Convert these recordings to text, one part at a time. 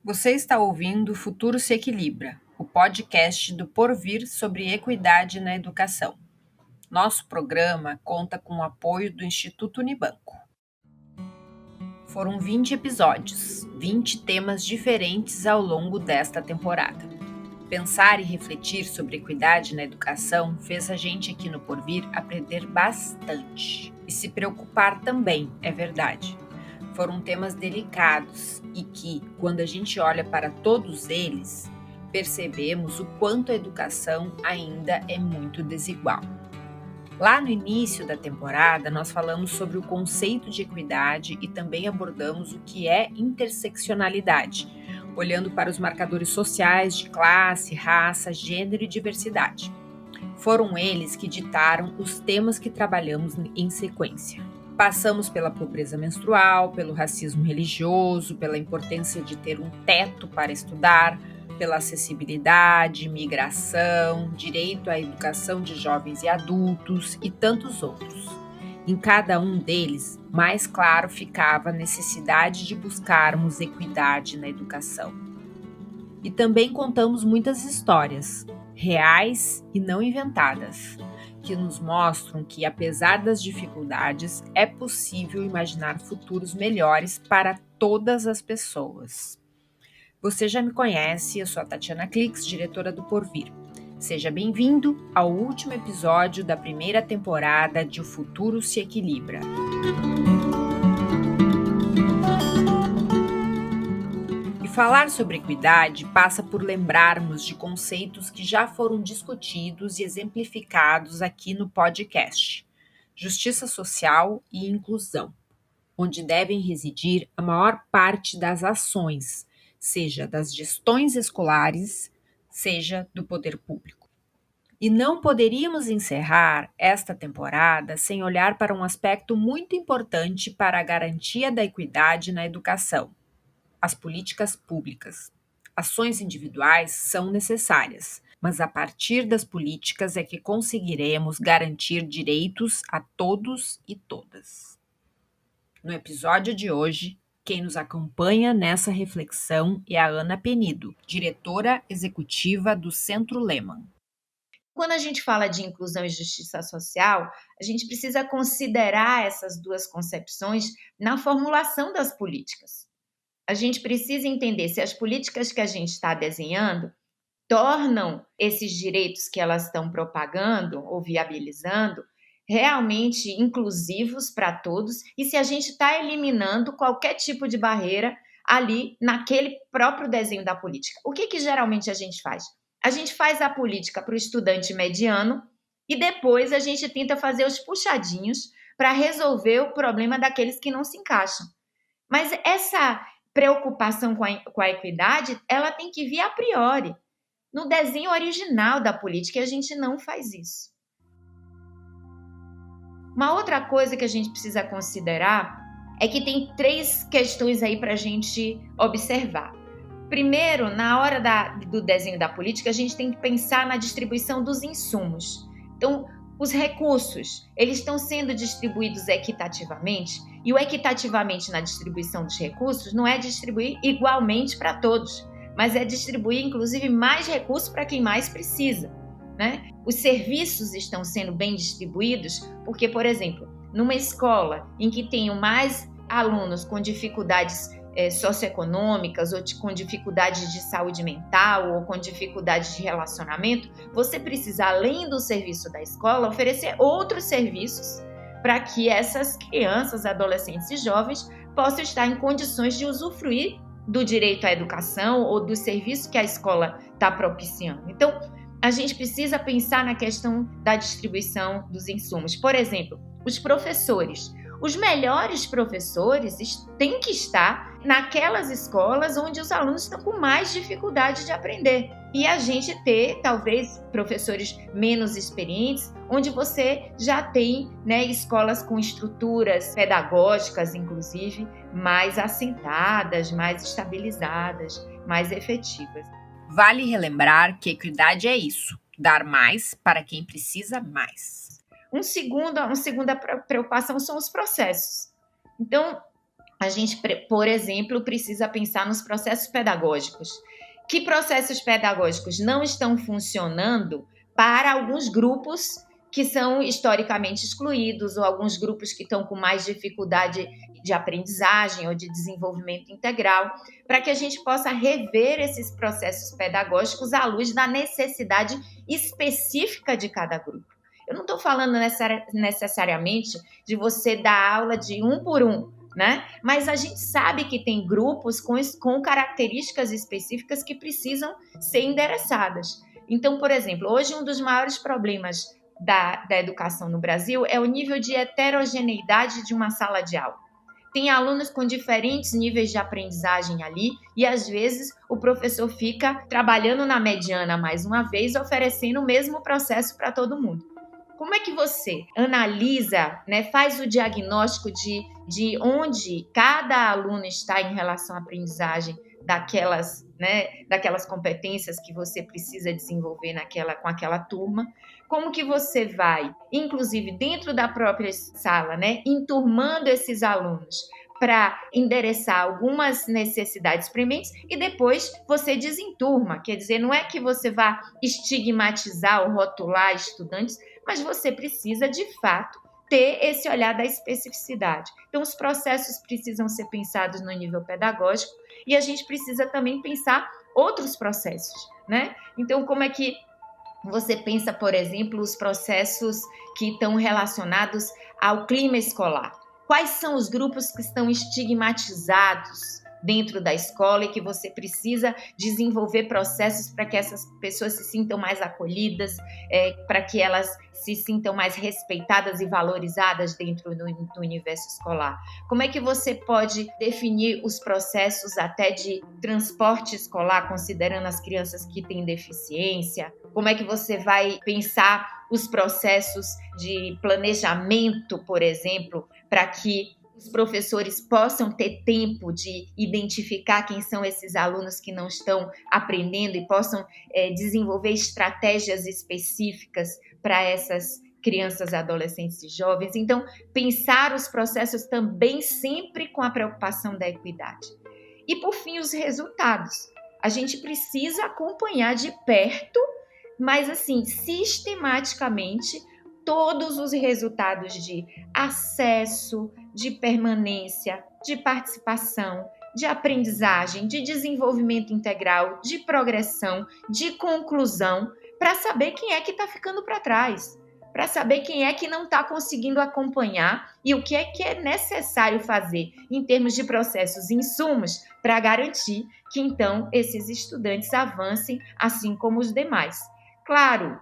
Você está ouvindo o Futuro se Equilibra, o podcast do Porvir sobre equidade na educação. Nosso programa conta com o apoio do Instituto Unibanco. Foram 20 episódios, 20 temas diferentes ao longo desta temporada. Pensar e refletir sobre equidade na educação fez a gente aqui no Porvir aprender bastante. E se preocupar também, é verdade. Foram temas delicados e que, quando a gente olha para todos eles, percebemos o quanto a educação ainda é muito desigual. Lá no início da temporada, nós falamos sobre o conceito de equidade e também abordamos o que é interseccionalidade, olhando para os marcadores sociais de classe, raça, gênero e diversidade. Foram eles que ditaram os temas que trabalhamos em sequência. Passamos pela pobreza menstrual, pelo racismo religioso, pela importância de ter um teto para estudar, pela acessibilidade, migração, direito à educação de jovens e adultos e tantos outros. Em cada um deles, mais claro ficava a necessidade de buscarmos equidade na educação. E também contamos muitas histórias, reais e não inventadas, que nos mostram que, apesar das dificuldades, é possível imaginar futuros melhores para todas as pessoas. Você já me conhece, eu sou a Tatiana Clix, diretora do Porvir. Seja bem-vindo ao último episódio da primeira temporada de O Futuro se Equilibra. E falar sobre equidade passa por lembrarmos de conceitos que já foram discutidos e exemplificados aqui no podcast. Justiça social e inclusão, onde devem residir a maior parte das ações, seja das gestões escolares, seja do poder público. E não poderíamos encerrar esta temporada sem olhar para um aspecto muito importante para a garantia da equidade na educação: as políticas públicas. Ações individuais são necessárias, mas a partir das políticas é que conseguiremos garantir direitos a todos e todas. No episódio de hoje, quem nos acompanha nessa reflexão é a Ana Penido, diretora executiva do Centro Lehman. Quando a gente fala de inclusão e justiça social, a gente precisa considerar essas duas concepções na formulação das políticas. A gente precisa entender se as políticas que a gente está desenhando tornam esses direitos que elas estão propagando ou viabilizando realmente inclusivos para todos e se a gente está eliminando qualquer tipo de barreira ali naquele próprio desenho da política. O que geralmente a gente faz? A gente faz a política para o estudante mediano e depois a gente tenta fazer os puxadinhos para resolver o problema daqueles que não se encaixam. Mas essa preocupação com a equidade, ela tem que vir a priori, no desenho original da política, e a gente não faz isso. Uma outra coisa que a gente precisa considerar é que tem 3 questões aí para a gente observar. Primeiro, na hora do desenho da política, a gente tem que pensar na distribuição dos insumos. Então, os recursos, eles estão sendo distribuídos equitativamente, e o equitativamente na distribuição dos recursos não é distribuir igualmente para todos, mas é distribuir, inclusive, mais recursos para quem mais precisa, né? Os serviços estão sendo bem distribuídos porque, por exemplo, numa escola em que tenham mais alunos com dificuldades socioeconômicas ou com dificuldades de saúde mental ou com dificuldades de relacionamento, você precisa, além do serviço da escola, oferecer outros serviços para que essas crianças, adolescentes e jovens possam estar em condições de usufruir do direito à educação ou do serviço que a escola está propiciando. Então, a gente precisa pensar na questão da distribuição dos insumos. Por exemplo, os professores. Os melhores professores têm que estar naquelas escolas onde os alunos estão com mais dificuldade de aprender. E a gente ter, talvez, professores menos experientes, onde você já tem, né, escolas com estruturas pedagógicas, inclusive, mais assentadas, mais estabilizadas, mais efetivas. Vale relembrar que equidade é isso: dar mais para quem precisa mais. Uma segunda preocupação são os processos. Então, a gente, por exemplo, precisa pensar nos processos pedagógicos. Que processos pedagógicos não estão funcionando para alguns grupos que são historicamente excluídos ou alguns grupos que estão com mais dificuldade de aprendizagem ou de desenvolvimento integral, para que a gente possa rever esses processos pedagógicos à luz da necessidade específica de cada grupo. Eu não estou falando necessariamente de você dar aula de um por um, né? Mas a gente sabe que tem grupos com características específicas que precisam ser endereçadas. Então, por exemplo, hoje um dos maiores problemas da educação no Brasil é o nível de heterogeneidade de uma sala de aula. Tem alunos com diferentes níveis de aprendizagem ali e, às vezes, o professor fica trabalhando na mediana mais uma vez, oferecendo o mesmo processo para todo mundo. Como é que você analisa, né, faz o diagnóstico de onde cada aluno está em relação à aprendizagem daquelas competências que você precisa desenvolver com aquela turma? Como que você vai, inclusive dentro da própria sala, né, enturmando esses alunos para endereçar algumas necessidades prementes e depois você desenturma, quer dizer, não é que você vá estigmatizar ou rotular estudantes, mas você precisa, de fato, ter esse olhar da especificidade. Então, os processos precisam ser pensados no nível pedagógico e a gente precisa também pensar outros processos, né? Então, como é que você pensa, por exemplo, os processos que estão relacionados ao clima escolar? Quais são os grupos que estão estigmatizados dentro da escola e que você precisa desenvolver processos para que essas pessoas se sintam mais acolhidas, para que elas se sintam mais respeitadas e valorizadas dentro do universo escolar? Como é que você pode definir os processos até de transporte escolar, considerando as crianças que têm deficiência? Como é que você vai pensar os processos de planejamento, por exemplo, para que os professores possam ter tempo de identificar quem são esses alunos que não estão aprendendo e possam desenvolver estratégias específicas para essas crianças, adolescentes e jovens? Então, pensar os processos também sempre com a preocupação da equidade. E, por fim, os resultados. A gente precisa acompanhar de perto, mas, assim, sistematicamente, todos os resultados de acesso, de permanência, de participação, de aprendizagem, de desenvolvimento integral, de progressão, de conclusão, para saber quem é que está ficando para trás, para saber quem é que não está conseguindo acompanhar e o que é necessário fazer em termos de processos e insumos para garantir que, então, esses estudantes avancem assim como os demais. Claro,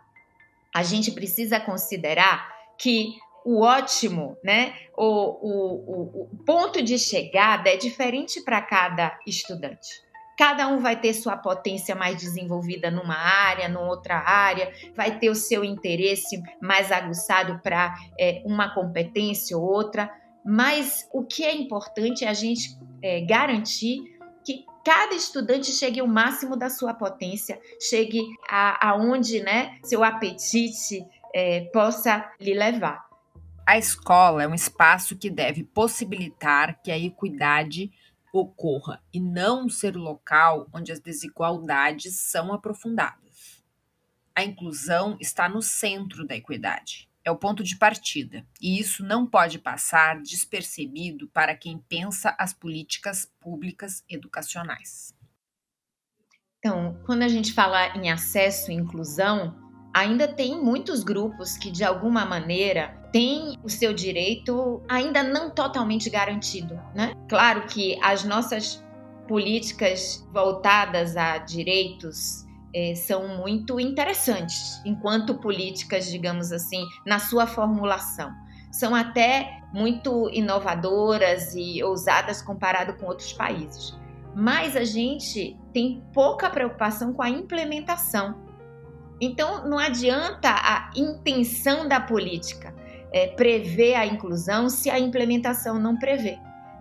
a gente precisa considerar que o ótimo, né, o ponto de chegada é diferente para cada estudante. Cada um vai ter sua potência mais desenvolvida numa área, numa outra área, vai ter o seu interesse mais aguçado para uma competência ou outra, mas o que é importante é a gente garantir que cada estudante chegue ao máximo da sua potência, chegue aonde, né, seu apetite possa lhe levar. A escola é um espaço que deve possibilitar que a equidade ocorra e não ser o local onde as desigualdades são aprofundadas. A inclusão está no centro da equidade. É o ponto de partida, e isso não pode passar despercebido para quem pensa as políticas públicas educacionais. Então, quando a gente fala em acesso e inclusão, ainda tem muitos grupos que, de alguma maneira, têm o seu direito ainda não totalmente garantido, né? Claro que as nossas políticas voltadas a direitos são muito interessantes, enquanto políticas, digamos assim, na sua formulação. São até muito inovadoras e ousadas comparado com outros países. Mas a gente tem pouca preocupação com a implementação. Então, não adianta a intenção da política prever a inclusão se a implementação não prevê,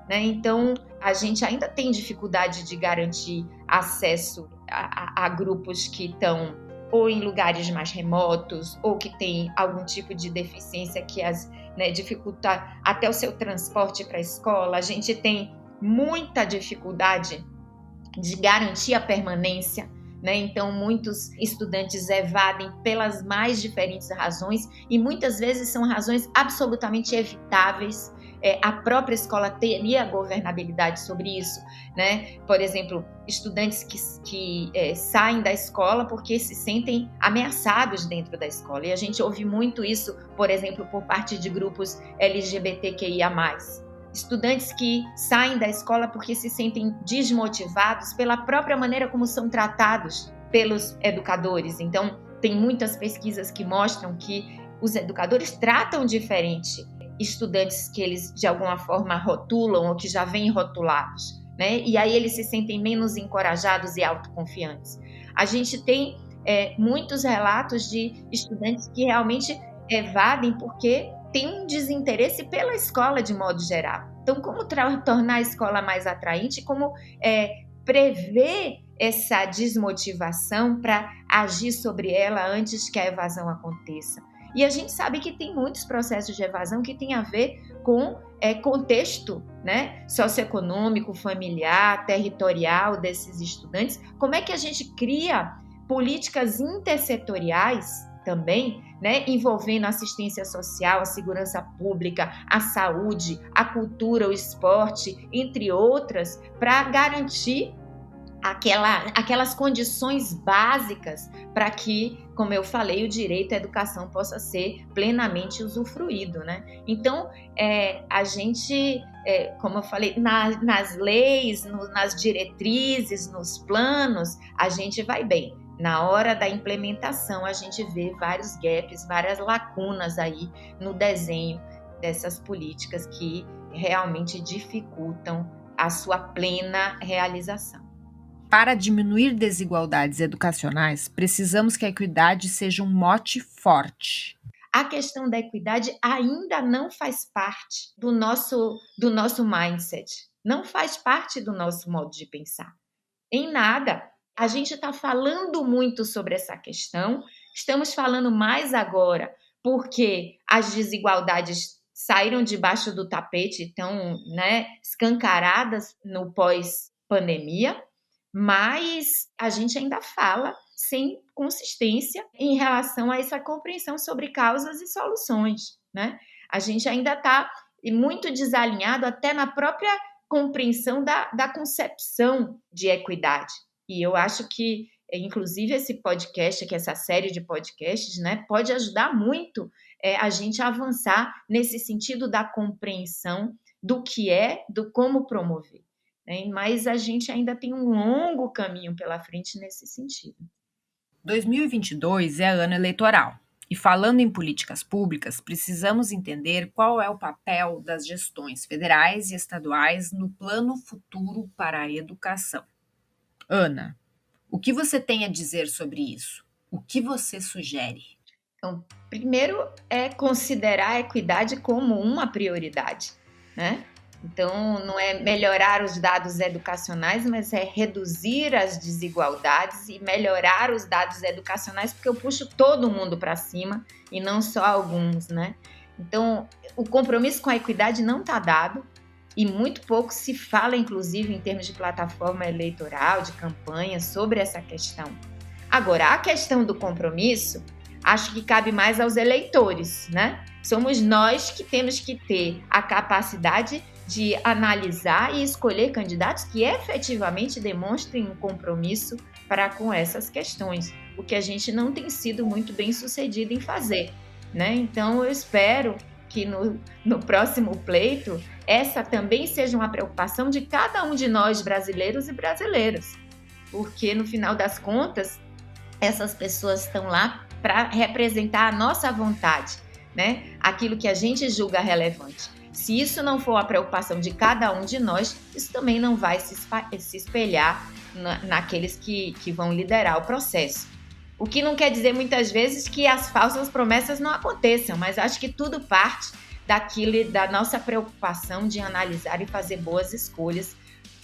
né? Então, a gente ainda tem dificuldade de garantir acesso a grupos que estão ou em lugares mais remotos ou que têm algum tipo de deficiência que dificulta até o seu transporte para a escola. A gente tem muita dificuldade de garantir a permanência, né? Então, muitos estudantes evadem pelas mais diferentes razões e muitas vezes são razões absolutamente evitáveis. A própria escola teria governabilidade sobre isso, né? Por exemplo, estudantes que saem da escola porque se sentem ameaçados dentro da escola. E a gente ouve muito isso, por exemplo, por parte de grupos LGBTQIA+. Estudantes que saem da escola porque se sentem desmotivados pela própria maneira como são tratados pelos educadores. Então, tem muitas pesquisas que mostram que os educadores tratam diferente estudantes que eles, de alguma forma, rotulam ou que já vêm rotulados, né? E aí eles se sentem menos encorajados e autoconfiantes. A gente tem muitos relatos de estudantes que realmente evadem porque tem um desinteresse pela escola de modo geral. Então, como tornar a escola mais atraente, como prever essa desmotivação para agir sobre ela antes que a evasão aconteça. E a gente sabe que tem muitos processos de evasão que têm a ver com contexto, né, socioeconômico, familiar, territorial desses estudantes. Como é que a gente cria políticas intersetoriais também, né, envolvendo a assistência social, a segurança pública, a saúde, a cultura, o esporte, entre outras, para garantir aquelas condições básicas para que, como eu falei, o direito à educação possa ser plenamente usufruído, né? Então, a gente, como eu falei, nas leis, nas diretrizes, nos planos, a gente vai bem. Na hora da implementação, a gente vê vários gaps, várias lacunas aí no desenho dessas políticas que realmente dificultam a sua plena realização. Para diminuir desigualdades educacionais, precisamos que a equidade seja um mote forte. A questão da equidade ainda não faz parte do nosso mindset, não faz parte do nosso modo de pensar. Em nada. A gente está falando muito sobre essa questão, estamos falando mais agora porque as desigualdades saíram debaixo do tapete, estão, né, escancaradas no pós-pandemia, mas a gente ainda fala sem consistência em relação a essa compreensão sobre causas e soluções, né? A gente ainda está muito desalinhado até na própria compreensão da concepção de equidade. E eu acho que, inclusive, esse podcast, que essa série de podcasts, né, pode ajudar muito a gente a avançar nesse sentido da compreensão do que do como promover. Né? Mas a gente ainda tem um longo caminho pela frente nesse sentido. 2022 é ano eleitoral. E falando em políticas públicas, precisamos entender qual é o papel das gestões federais e estaduais no plano futuro para a educação. Ana, o que você tem a dizer sobre isso? O que você sugere? Então, primeiro é considerar a equidade como uma prioridade, né? Então, não é melhorar os dados educacionais, mas é reduzir as desigualdades e melhorar os dados educacionais, porque eu puxo todo mundo para cima e não só alguns, né? Então, o compromisso com a equidade não está dado e muito pouco se fala, inclusive, em termos de plataforma eleitoral, de campanha, sobre essa questão. Agora, a questão do compromisso, acho que cabe mais aos eleitores, né? Somos nós que temos que ter a capacidade de analisar e escolher candidatos que efetivamente demonstrem um compromisso para com essas questões, o que a gente não tem sido muito bem sucedido em fazer, né? Então, eu espero que no próximo pleito, essa também seja uma preocupação de cada um de nós, brasileiros e brasileiras, porque, no final das contas, essas pessoas estão lá para representar a nossa vontade, né? Aquilo que a gente julga relevante. Se isso não for a preocupação de cada um de nós, isso também não vai se espelhar naqueles que vão liderar o processo. O que não quer dizer muitas vezes que as falsas promessas não aconteçam, mas acho que tudo parte da nossa preocupação de analisar e fazer boas escolhas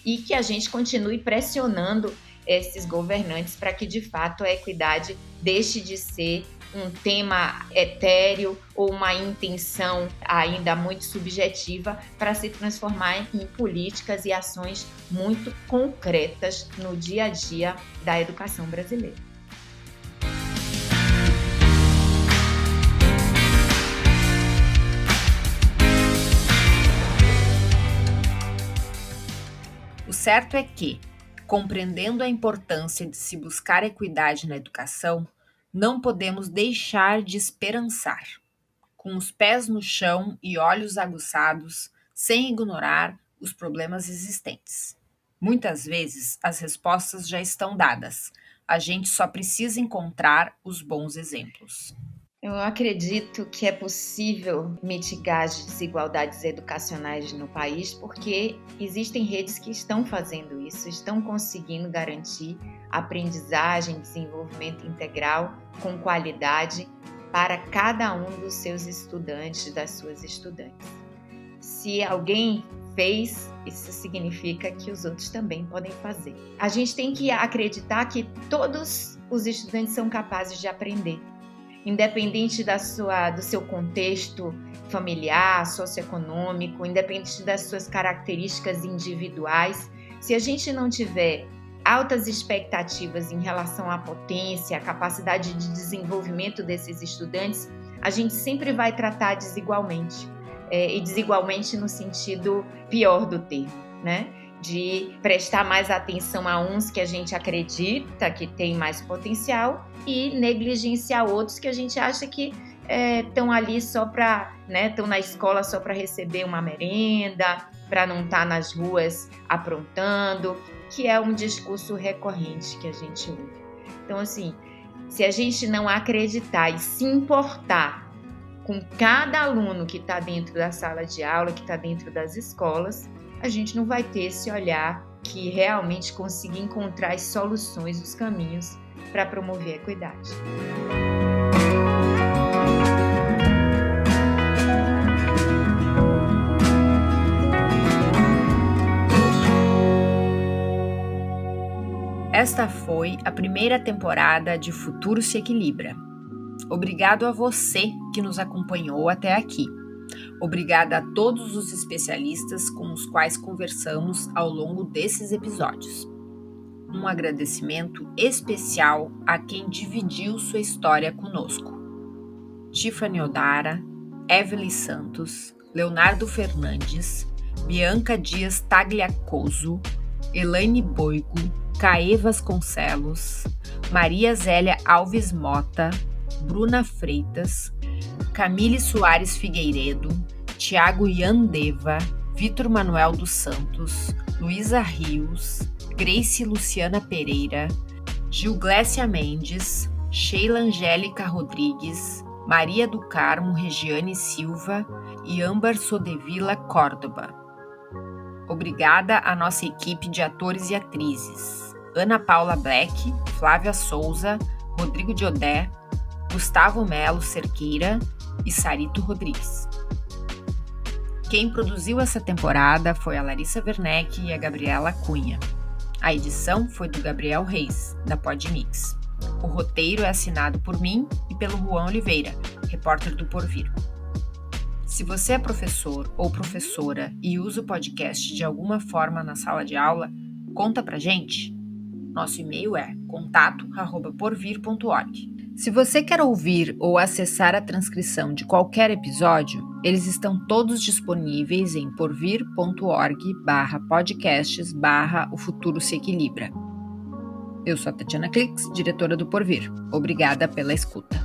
e que a gente continue pressionando esses governantes para que, de fato, a equidade deixe de ser um tema etéreo ou uma intenção ainda muito subjetiva para se transformar em políticas e ações muito concretas no dia a dia da educação brasileira. O certo é que, compreendendo a importância de se buscar equidade na educação, não podemos deixar de esperançar, com os pés no chão e olhos aguçados, sem ignorar os problemas existentes. Muitas vezes as respostas já estão dadas, a gente só precisa encontrar os bons exemplos. Eu acredito que é possível mitigar as desigualdades educacionais no país porque existem redes que estão fazendo isso, estão conseguindo garantir aprendizagem, desenvolvimento integral com qualidade para cada um dos seus estudantes, das suas estudantes. Se alguém fez, isso significa que os outros também podem fazer. A gente tem que acreditar que todos os estudantes são capazes de aprender. Independente do seu contexto familiar, socioeconômico, independente das suas características individuais, se a gente não tiver altas expectativas em relação à potência, à capacidade de desenvolvimento desses estudantes, a gente sempre vai tratar desigualmente, e desigualmente no sentido pior do termo, né? De prestar mais atenção a uns que a gente acredita que tem mais potencial e negligenciar outros que a gente acha que estão ali só para, estão na escola só para receber uma merenda, para não estar nas ruas aprontando, que é um discurso recorrente que a gente ouve. Então, assim, se a gente não acreditar e se importar com cada aluno que está dentro da sala de aula, que está dentro das escolas, a gente não vai ter esse olhar que realmente consiga encontrar as soluções, os caminhos para promover a equidade. Esta foi a primeira temporada de Futuro se Equilibra. Obrigado a você que nos acompanhou até aqui. Obrigada a todos os especialistas com os quais conversamos ao longo desses episódios. Um agradecimento especial a quem dividiu sua história conosco. Tiffany Odara, Evelyn Santos, Leonardo Fernandes, Bianca Dias Tagliacoso, Elaine Boigo, Caê Vasconcelos, Maria Zélia Alves Mota, Bruna Freitas, Camille Soares Figueiredo, Tiago Yandeva, Vitor Manuel dos Santos, Luísa Rios, Grace Luciana Pereira, Gilglécia Mendes, Sheila Angélica Rodrigues, Maria do Carmo Regiane Silva e Âmbar Sodevila Córdoba. Obrigada à nossa equipe de atores e atrizes, Ana Paula Black, Flávia Souza, Rodrigo Diodé, Gustavo Melo Cerqueira e Sarito Rodrigues. Quem produziu essa temporada foi a Larissa Werneck e a Gabriela Cunha. A edição foi do Gabriel Reis, da Podmix. O roteiro é assinado por mim e pelo Juan Oliveira, repórter do Porvir. Se você é professor ou professora e usa o podcast de alguma forma na sala de aula, conta pra gente. Nosso e-mail é contato@porvir.org. Se você quer ouvir ou acessar a transcrição de qualquer episódio, eles estão todos disponíveis em porvir.org/podcasts/O Futuro se Equilibra. Eu sou a Tatiana Clix, diretora do Porvir. Obrigada pela escuta.